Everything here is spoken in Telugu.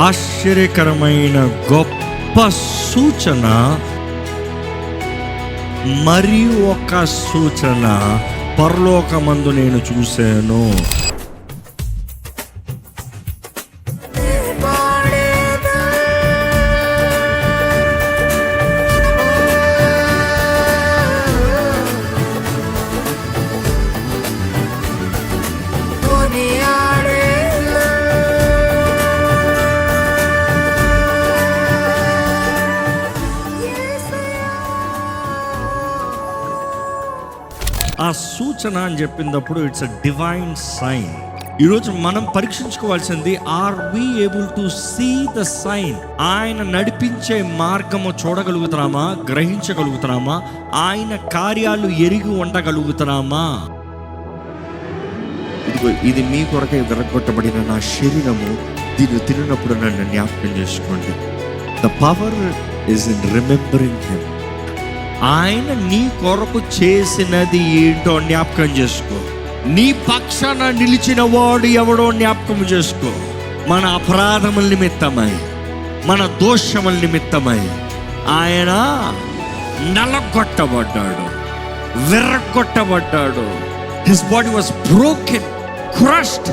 ఆశ్చర్యకరమైన గొప్ప సూచన, మరి ఒక సూచన పరలోకమందు నేను చూశాను. ఆ సూచన అని చెప్పినప్పుడు ఇట్స్ అ డివైన్ సైన్. ఈరోజు మనం పరీక్షించుకోవాల్సింది, are we able to see the sign? ఆయన నడిపించే మార్గము చూడగలుగుతున్నామా, గ్రహించగలుగుతున్నామా, ఆయన కార్యాలు ఎరిగి ఉండగలుగుతున్నామా? ఇదిగో ఇది మీ కొరకై విరగొట్టబడిన నా శరీరము, దీన్ని తిన్నప్పుడు నన్ను జ్ఞాపకం చేసుకోండి. The power is in remembering him. ఆయన నీ కొరకు చేసినది ఏంటో జ్ఞాపకం చేసుకో. నీ పక్షాన నిలిచిన వాడు ఎవడో జ్ఞాపకం చేసుకో. మన అపరాధముల నిమిత్తమై, మన దోషముల నిమిత్తమై ఆయన నలగొట్టబడ్డాడు, విర్రగొట్టబడ్డాడు. His body was broken, crushed.